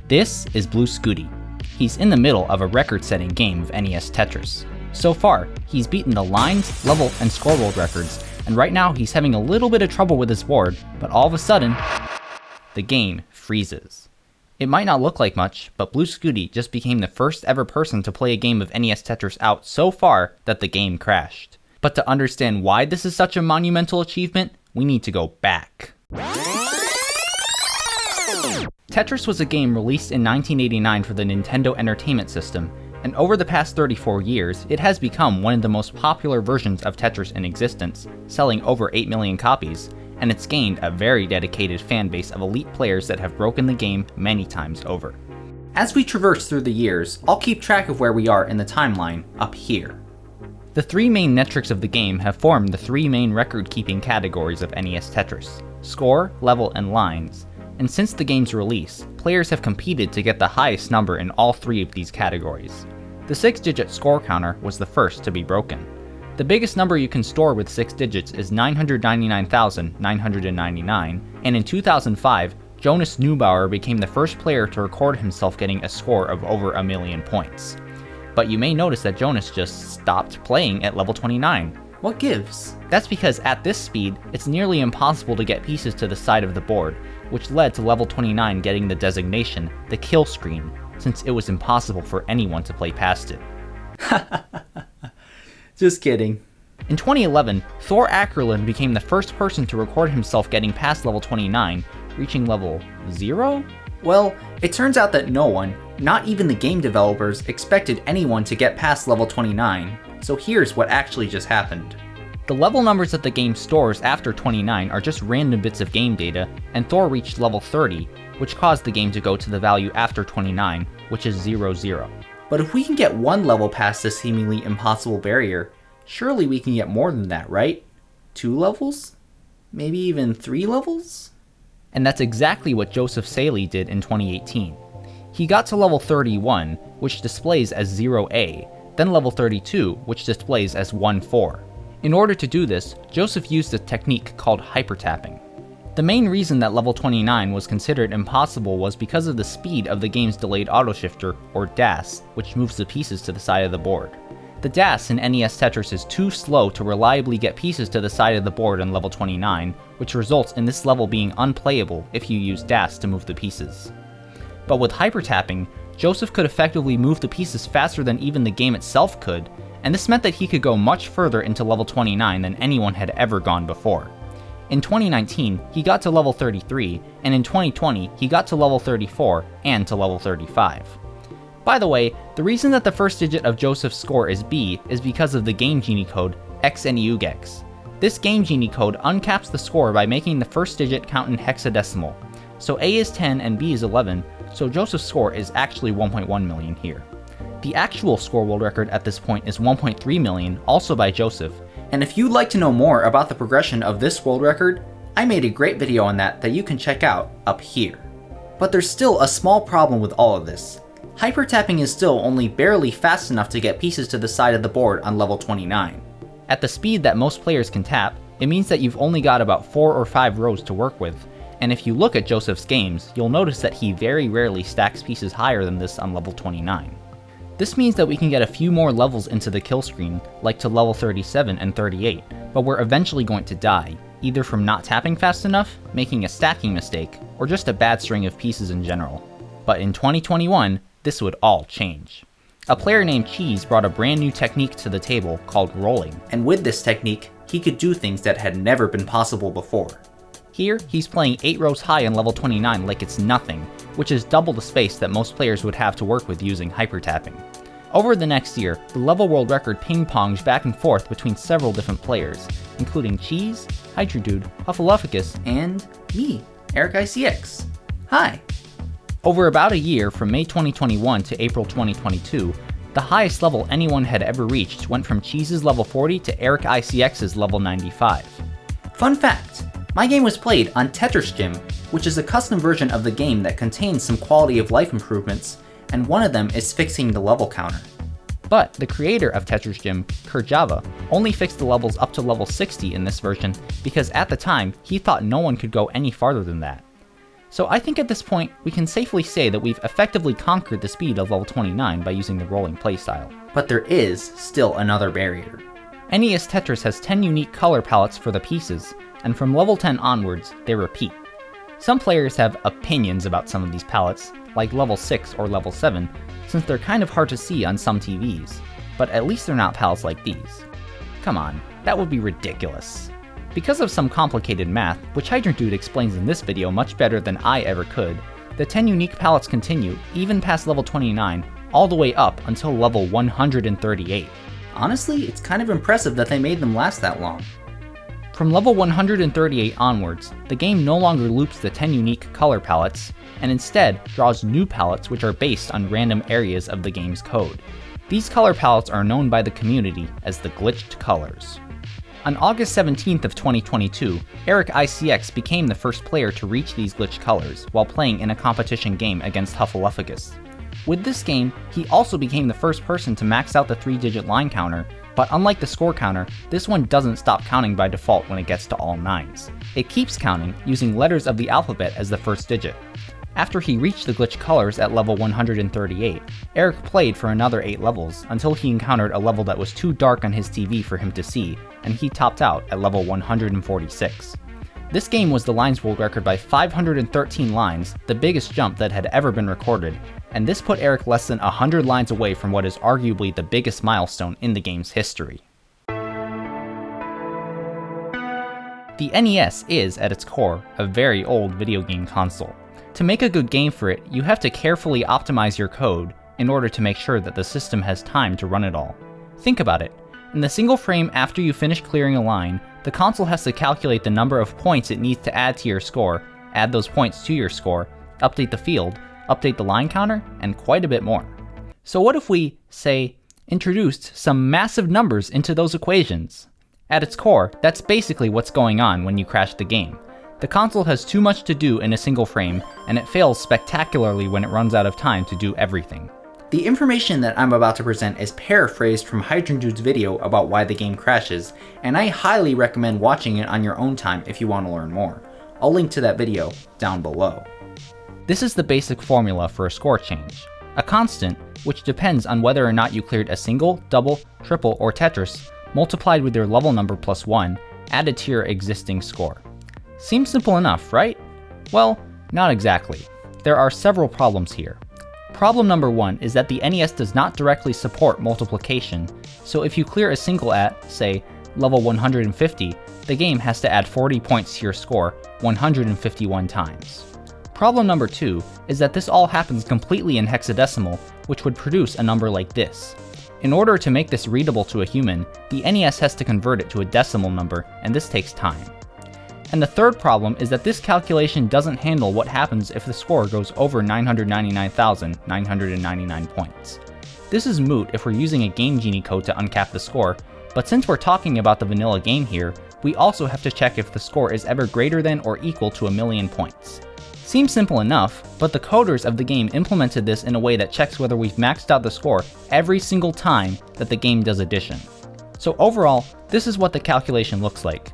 This is Blue Scuti. He's in the middle of a record-setting game of NES Tetris. So far, he's beaten the lines, level, and score world records, and right now he's having a little bit of trouble with his board, but all of a sudden, the game freezes. It might not look like much, but Blue Scuti just became the first ever person to play a game of NES Tetris out so far that the game crashed. But to understand why this is such a monumental achievement, we need to go back. Tetris was a game released in 1989 for the Nintendo Entertainment System, and over the past 34 years, it has become one of the most popular versions of Tetris in existence, selling over 8 million copies, and it's gained a very dedicated fan base of elite players that have broken the game many times over. As we traverse through the years, I'll keep track of where we are in the timeline up here. The three main metrics of the game have formed the three main record-keeping categories of NES Tetris: score, level, and lines. And since the game's release, players have competed to get the highest number in all three of these categories. The 6-digit score counter was the first to be broken. The biggest number you can store with 6 digits is 999,999, and in 2005, Jonas Neubauer became the first player to record himself getting a score of over 1 million points. But you may notice that Jonas just stopped playing at level 29. What gives? That's because at this speed, it's nearly impossible to get pieces to the side of the board, which led to level 29 getting the designation, the kill screen, since it was impossible for anyone to play past it. Just kidding. In 2011, Thor Ackerlund became the first person to record himself getting past level 29, reaching level 0? Well, it turns out that no one, not even the game developers, expected anyone to get past level 29, so here's what actually just happened. The level numbers that the game stores after 29 are just random bits of game data, and Thor reached level 30, which caused the game to go to the value after 29, which is 00. But if we can get one level past this seemingly impossible barrier, surely we can get more than that, right? 2 levels? Maybe even 3 levels? And that's exactly what Joseph Saley did in 2018. He got to level 31, which displays as 0A, then level 32, which displays as 1-4. In order to do this, Joseph used a technique called hypertapping. The main reason that level 29 was considered impossible was because of the speed of the game's delayed autoshifter, or DAS, which moves the pieces to the side of the board. The DAS in NES Tetris is too slow to reliably get pieces to the side of the board on level 29, which results in this level being unplayable if you use DAS to move the pieces. But with hypertapping, Joseph could effectively move the pieces faster than even the game itself could, and this meant that he could go much further into level 29 than anyone had ever gone before. In 2019, he got to level 33, and in 2020, he got to level 34 and to level 35. By the way, the reason that the first digit of Joseph's score is B is because of the Game Genie code XNUGEX. This Game Genie code uncaps the score by making the first digit count in hexadecimal. So A is 10 and B is 11, so Joseph's score is actually 1.1 million here. The actual score world record at this point is 1.3 million, also by Joseph, and if you'd like to know more about the progression of this world record, I made a great video on that you can check out up here. But there's still a small problem with all of this. Hypertapping is still only barely fast enough to get pieces to the side of the board on level 29. At the speed that most players can tap, it means that you've only got about 4 or 5 rows to work with, and if you look at Joseph's games, you'll notice that he very rarely stacks pieces higher than this on level 29. This means that we can get a few more levels into the kill screen, like to level 37 and 38, but we're eventually going to die, either from not tapping fast enough, making a stacking mistake, or just a bad string of pieces in general. But in 2021, this would all change. A player named Cheese brought a brand new technique to the table called rolling, and with this technique, he could do things that had never been possible before. Here, he's playing 8 rows high on level 29 like it's nothing, which is double the space that most players would have to work with using hypertapping. Over the next year, the level world record ping-pongs back and forth between several different players, including Cheese, HydrantDude, Hufflepuffus, and me, EricICX. Hi! Over about a year, from May 2021 to April 2022, the highest level anyone had ever reached went from Cheese's level 40 to EricICX's level 95. Fun fact! My game was played on Tetris Gym, which is a custom version of the game that contains some quality of life improvements, and one of them is fixing the level counter. But the creator of Tetris Gym, Kurjava, only fixed the levels up to level 60 in this version because at the time, he thought no one could go any farther than that. So I think at this point, we can safely say that we've effectively conquered the speed of level 29 by using the rolling playstyle. But there is still another barrier. NES Tetris has 10 unique color palettes for the pieces, and from level 10 onwards, they repeat. Some players have opinions about some of these palettes, like level 6 or level 7, since they're kind of hard to see on some TVs, but at least they're not palettes like these. Come on, that would be ridiculous. Because of some complicated math, which HydrantDude explains in this video much better than I ever could, the 10 unique palettes continue, even past level 29, all the way up until level 138. Honestly, it's kind of impressive that they made them last that long. From level 138 onwards, the game no longer loops the 10 unique color palettes, and instead draws new palettes which are based on random areas of the game's code. These color palettes are known by the community as the glitched colors. On August 17th of 2022, Eric ICX became the first player to reach these glitched colors while playing in a competition game against Hufflepuffus. With this game, he also became the first person to max out the 3-digit line counter, but unlike the score counter, this one doesn't stop counting by default when it gets to all 9s. It keeps counting, using letters of the alphabet as the first digit. After he reached the glitched colors at level 138, Eric played for another 8 levels until he encountered a level that was too dark on his TV for him to see, and he topped out at level 146. This game was the lines world record by 513 lines, the biggest jump that had ever been recorded, and this put Eric less than 100 lines away from what is arguably the biggest milestone in the game's history. The NES is, at its core, a very old video game console. To make a good game for it, you have to carefully optimize your code in order to make sure that the system has time to run it all. Think about it. In the single frame after you finish clearing a line, the console has to calculate the number of points it needs to add to your score, add those points to your score, update the field, update the line counter, and quite a bit more. So what if we, say, introduced some massive numbers into those equations? At its core, that's basically what's going on when you crash the game. The console has too much to do in a single frame, and it fails spectacularly when it runs out of time to do everything. The information that I'm about to present is paraphrased from HydrantDude's video about why the game crashes, and I highly recommend watching it on your own time if you want to learn more. I'll link to that video down below. This is the basic formula for a score change. A constant, which depends on whether or not you cleared a single, double, triple, or Tetris, multiplied with your level number plus 1, added to your existing score. Seems simple enough, right? Well, not exactly. There are several problems here. Problem number 1 is that the NES does not directly support multiplication, so if you clear a single at, say, level 150, the game has to add 40 points to your score 151 times. Problem number 2 is that this all happens completely in hexadecimal, which would produce a number like this. In order to make this readable to a human, the NES has to convert it to a decimal number, and this takes time. And the third problem is that this calculation doesn't handle what happens if the score goes over 999,999 points. This is moot if we're using a Game Genie code to uncap the score, but since we're talking about the vanilla game here, we also have to check if the score is ever greater than or equal to 1,000,000 points. Seems simple enough, but the coders of the game implemented this in a way that checks whether we've maxed out the score every single time that the game does addition. So overall, this is what the calculation looks like.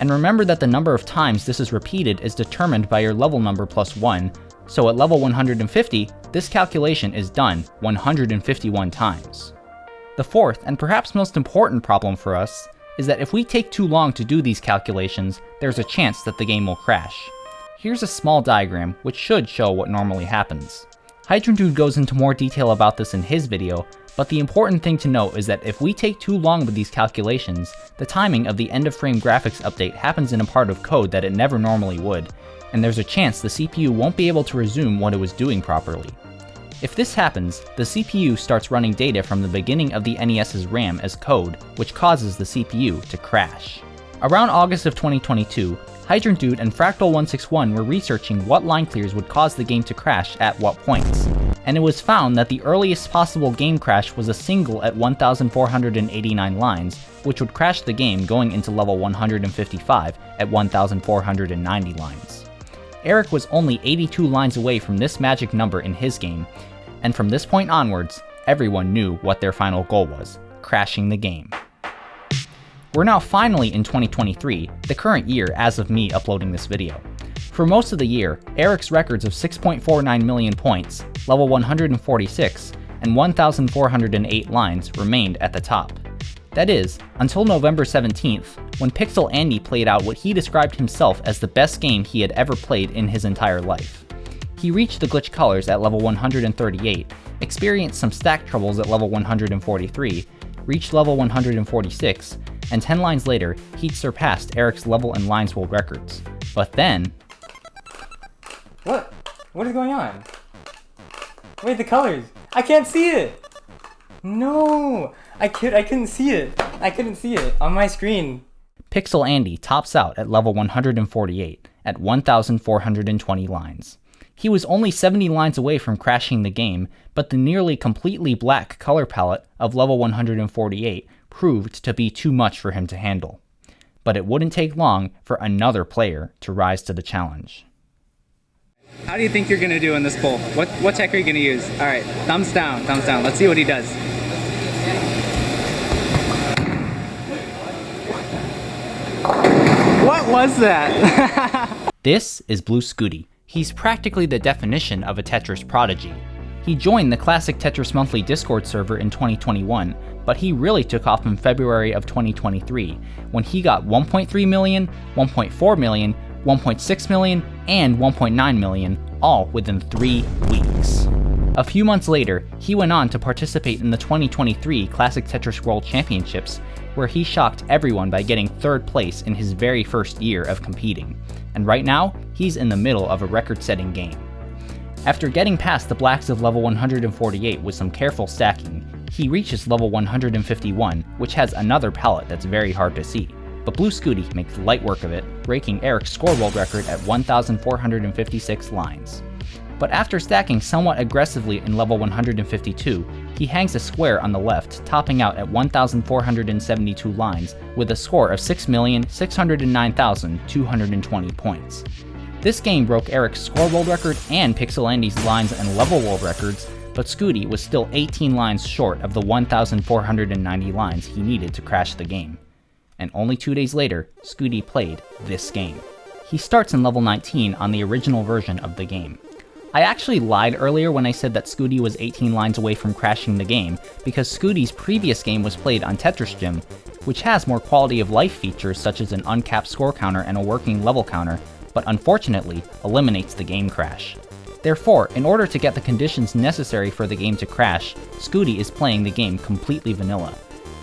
And remember that the number of times this is repeated is determined by your level number plus 1, so at level 150, this calculation is done 151 times. The fourth, and perhaps most important problem for us, is that if we take too long to do these calculations, there's a chance that the game will crash. Here's a small diagram which should show what normally happens. HydrantDude goes into more detail about this in his video, but the important thing to note is that if we take too long with these calculations, the timing of the end-of-frame graphics update happens in a part of code that it never normally would, and there's a chance the CPU won't be able to resume what it was doing properly. If this happens, the CPU starts running data from the beginning of the NES's RAM as code, which causes the CPU to crash. Around August of 2022, HydrantDude and Fractal161 were researching what line clears would cause the game to crash at what points, and it was found that the earliest possible game crash was a single at 1,489 lines, which would crash the game going into level 155 at 1,490 lines. Eric was only 82 lines away from this magic number in his game, and from this point onwards, everyone knew what their final goal was: crashing the game. We're now finally in 2023, the current year as of me uploading this video. For most of the year, Eric's records of 6.49 million points, level 146, and 1,408 lines remained at the top. That is, until November 17th, when Pixel Andy played out what he described himself as the best game he had ever played in his entire life. He reached the glitch colors at level 138, experienced some stack troubles at level 143, reached level 146, and 10 lines later, he'd surpassed Eric's level and lines world records. But then... What? What is going on? Wait, the colors! I can't see it! No! I couldn't see it! I couldn't see it on my screen. Pixel Andy tops out at level 148, at 1,420 lines. He was only 70 lines away from crashing the game, but the nearly completely black color palette of level 148 proved to be too much for him to handle. But it wouldn't take long for another player to rise to the challenge. How do you think you're gonna do in this poll? What tech are you gonna use? Alright, thumbs down, thumbs down. Let's see what he does. What was that? This is Blue Scuti. He's practically the definition of a Tetris prodigy. He joined the Classic Tetris Monthly Discord server in 2021, but he really took off in February of 2023, when he got 1.3 million, 1.4 million, 1.6 million, and 1.9 million, all within 3 weeks. A few months later, he went on to participate in the 2023 Classic Tetris World Championships, where he shocked everyone by getting 3rd place in his very first year of competing. And right now, he's in the middle of a record-setting game. After getting past the blacks of level 148 with some careful stacking, he reaches level 151, which has another palette that's very hard to see. But Blue Scuti makes light work of it, breaking Eric's score world record at 1,456 lines. But after stacking somewhat aggressively in level 152, he hangs a square on the left, topping out at 1,472 lines with a score of 6,609,220 points. This game broke Eric's score world record and Pixel Andy's lines and level world records, but Scuti was still 18 lines short of the 1,490 lines he needed to crash the game. And only 2 days later, Scuti played this game. He starts in level 19 on the original version of the game. I actually lied earlier when I said that Scuti was 18 lines away from crashing the game, because Scuti's previous game was played on Tetris Gym, which has more quality of life features such as an uncapped score counter and a working level counter, but unfortunately eliminates the game crash. Therefore, in order to get the conditions necessary for the game to crash, Scuti is playing the game completely vanilla.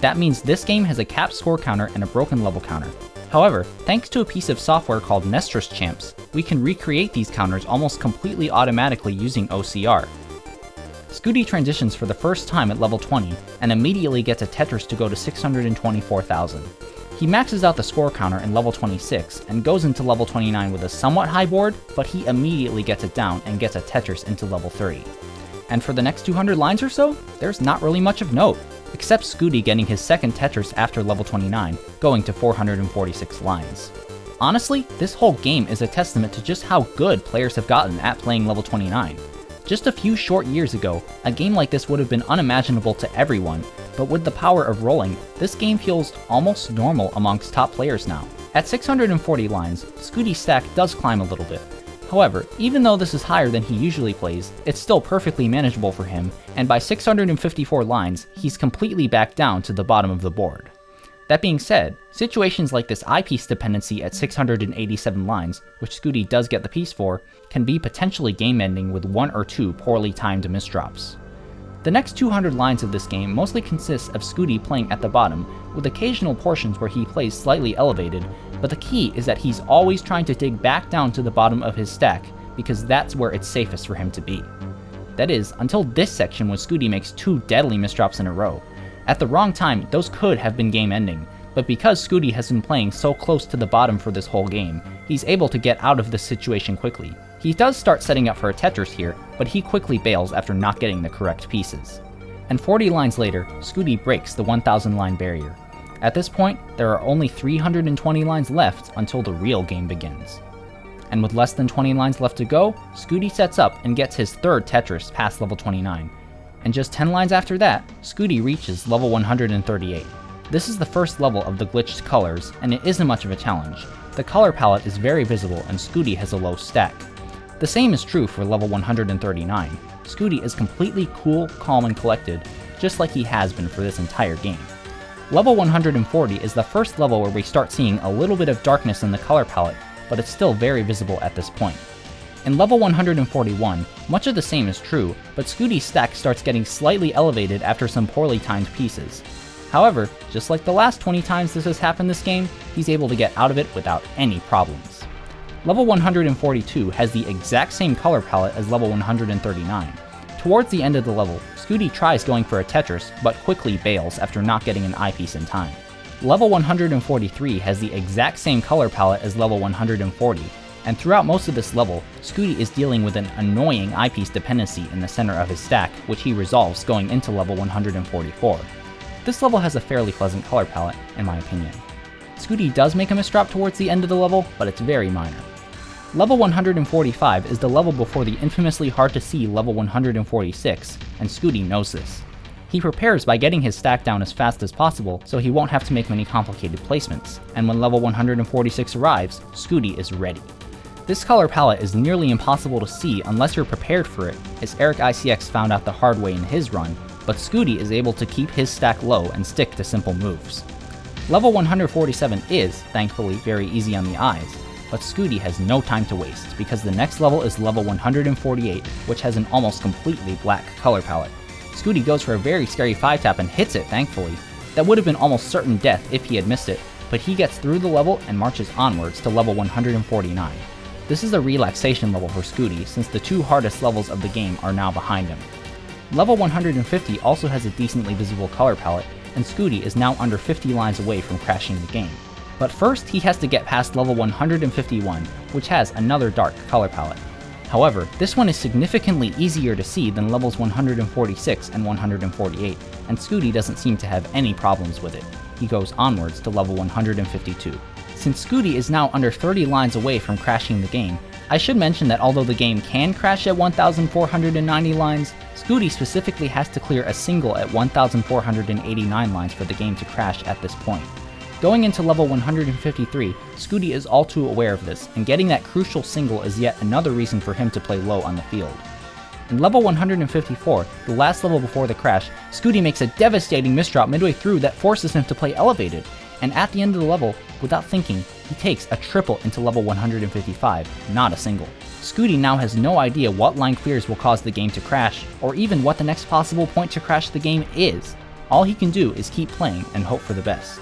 That means this game has a capped score counter and a broken level counter. However, thanks to a piece of software called NES Champs, we can recreate these counters almost completely automatically using OCR. Scuti transitions for the first time at level 20, and immediately gets a Tetris to go to 624,000. He maxes out the score counter in level 26, and goes into level 29 with a somewhat high board, but he immediately gets it down and gets a Tetris into level 30. And for the next 200 lines or so, there's not really much of note, except Scuti getting his second Tetris after level 29, going to 446 lines. Honestly, this whole game is a testament to just how good players have gotten at playing level 29. Just a few short years ago, a game like this would have been unimaginable to everyone, but with the power of rolling, this game feels almost normal amongst top players now. At 640 lines, Scuti's stack does climb a little bit. However, even though this is higher than he usually plays, it's still perfectly manageable for him, and by 654 lines, he's completely back down to the bottom of the board. That being said, situations like this eyepiece dependency at 687 lines, which Scuti does get the piece for, can be potentially game-ending with 1 or 2 poorly timed misdrops. The next 200 lines of this game mostly consist of Scuti playing at the bottom, with occasional portions where he plays slightly elevated, but the key is that he's always trying to dig back down to the bottom of his stack, because that's where it's safest for him to be. That is, until this section when Scuti makes 2 deadly misdrops in a row. At the wrong time, those could have been game-ending, but because Scuti has been playing so close to the bottom for this whole game, he's able to get out of this situation quickly. He does start setting up for a Tetris here, but he quickly bails after not getting the correct pieces. And 40 lines later, Scuti breaks the 1,000 line barrier. At this point, there are only 320 lines left until the real game begins. And with less than 20 lines left to go, Scuti sets up and gets his 3rd Tetris past level 29. And just 10 lines after that, Scuti reaches level 138. This is the first level of the glitched colors, and it isn't much of a challenge. the color palette is very visible and Scuti has a low stack. The same is true for level 139. Scuti is completely cool, calm, and collected, just like he has been for this entire game. Level 140 is the first level where we start seeing a little bit of darkness in the color palette, but it's still very visible at this point. In level 141, much of the same is true, but Scuti's stack starts getting slightly elevated after some poorly timed pieces. However, just like the last 20 times this has happened this game, he's able to get out of it without any problems. Level 142 has the exact same color palette as level 139. Towards the end of the level, Scuti tries going for a Tetris, but quickly bails after not getting an eyepiece in time. Level 143 has the exact same color palette as level 140, and throughout most of this level, Scuti is dealing with an annoying eyepiece dependency in the center of his stack, which he resolves going into level 144. This level has a fairly pleasant color palette, in my opinion. Scuti does make a misdrop towards the end of the level, but it's very minor. Level 145 is the level before the infamously hard to see level 146, and Scuti knows this. He prepares by getting his stack down as fast as possible so he won't have to make many complicated placements, and when level 146 arrives, Scuti is ready. This color palette is nearly impossible to see unless you're prepared for it, as Eric ICX found out the hard way in his run, but Scuti is able to keep his stack low and stick to simple moves. Level 147 is, thankfully, very easy on the eyes, but Scuti has no time to waste because the next level is level 148, which has an almost completely black color palette. Scuti goes for a very scary 5-tap and hits it, thankfully. That would have been almost certain death if he had missed it, but he gets through the level and marches onwards to level 149. This is a relaxation level for Scuti since the two hardest levels of the game are now behind him. Level 150 also has a decently visible color palette, and Scuti is now under 50 lines away from crashing the game. But first, he has to get past level 151, which has another dark color palette. However, this one is significantly easier to see than levels 146 and 148, and Scuti doesn't seem to have any problems with it. He goes onwards to level 152. Since Scuti is now under 30 lines away from crashing the game, I should mention that although the game can crash at 1,490 lines, Scuti specifically has to clear a single at 1,489 lines for the game to crash at this point. Going into level 153, Scuti is all too aware of this, and getting that crucial single is yet another reason for him to play low on the field. In level 154, the last level before the crash, Scuti makes a devastating misdrop midway through that forces him to play elevated, and at the end of the level, without thinking, he takes a triple into level 155, not a single. Scuti now has no idea what line clears will cause the game to crash, or even what the next possible point to crash the game is. All he can do is keep playing and hope for the best.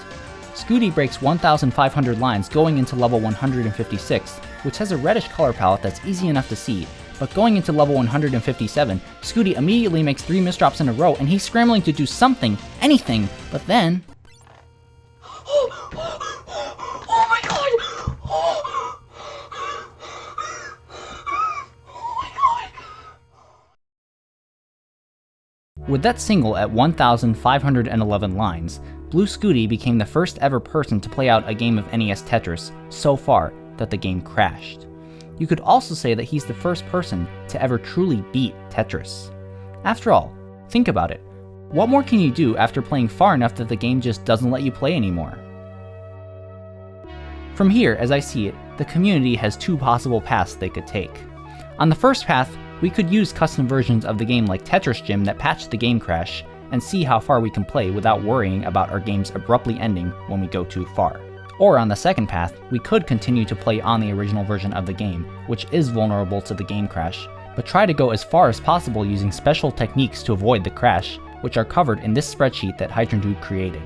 Scuti breaks 1,500 lines going into level 156, which has a reddish color palette that's easy enough to see, but going into level 157, Scuti immediately makes 3 misdrops in a row and he's scrambling to do something, anything, but then... Oh my god! Oh my god! With that single at 1,511 lines, Blue Scuti became the first ever person to play out a game of NES Tetris so far that the game crashed. You could also say that he's the first person to ever truly beat Tetris. After all, think about it. What more can you do after playing far enough that the game just doesn't let you play anymore? From here, as I see it, the community has 2 possible paths they could take. On the first path, we could use custom versions of the game like Tetris Gym that patch the game crash, and see how far we can play without worrying about our games abruptly ending when we go too far. Or on the second path, we could continue to play on the original version of the game, which is vulnerable to the game crash, but try to go as far as possible using special techniques to avoid the crash, which are covered in this spreadsheet that HydrantDude created.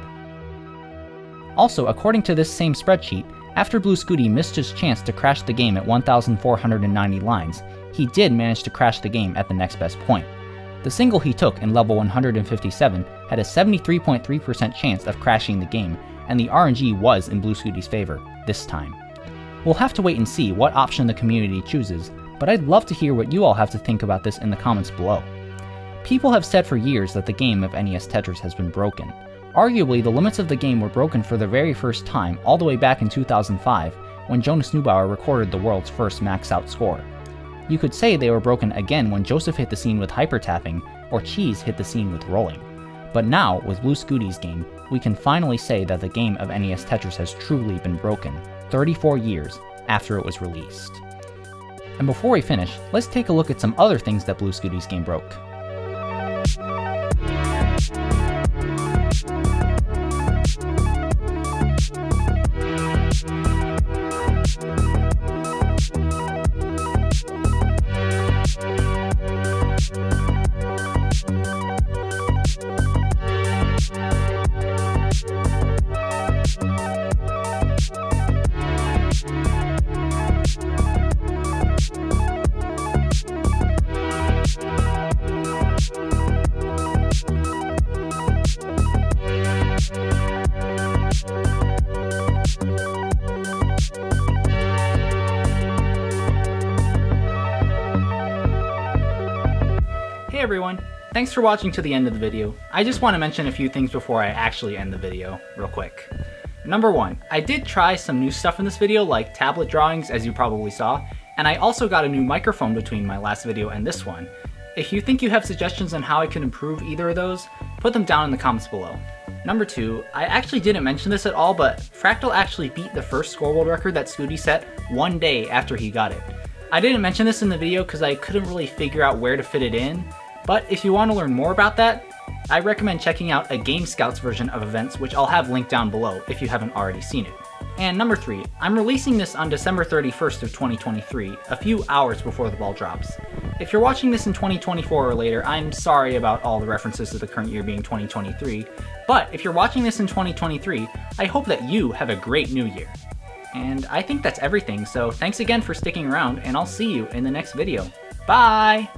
Also, according to this same spreadsheet, after Blue Scuti missed his chance to crash the game at 1,490 lines, he did manage to crash the game at the next best point. The single he took in level 157 had a 73.3% chance of crashing the game, and the RNG was in Blue Scuti's favor, this time. We'll have to wait and see what option the community chooses, but I'd love to hear what you all have to think about this in the comments below. People have said for years that the game of NES Tetris has been broken. Arguably, the limits of the game were broken for the very first time all the way back in 2005, when Jonas Neubauer recorded the world's first max-out score. You could say they were broken again when Joseph hit the scene with hyper-tapping, or Cheese hit the scene with rolling. But now, with Blue Scuti's game, we can finally say that the game of NES Tetris has truly been broken, 34 years after it was released. And before we finish, let's take a look at some other things that Blue Scuti's game broke. Hey everyone, thanks for watching to the end of the video. I just want to mention a few things before I actually end the video, real quick. Number 1, I did try some new stuff in this video, like tablet drawings, as you probably saw, and I also got a new microphone between my last video and this one. If you think you have suggestions on how I can improve either of those, put them down in the comments below. Number 2, I actually didn't mention this at all, but Fractal actually beat the first score world record that Scuti set one day after he got it. I didn't mention this in the video because I couldn't really figure out where to fit it in, but if you want to learn more about that, I recommend checking out aGameScout's version of events, which I'll have linked down below if you haven't already seen it. And number 3, I'm releasing this on December 31st of 2023, a few hours before the ball drops. If you're watching this in 2024 or later, I'm sorry about all the references to the current year being 2023, but if you're watching this in 2023, I hope that you have a great new year. And I think that's everything, so thanks again for sticking around, and I'll see you in the next video. Bye!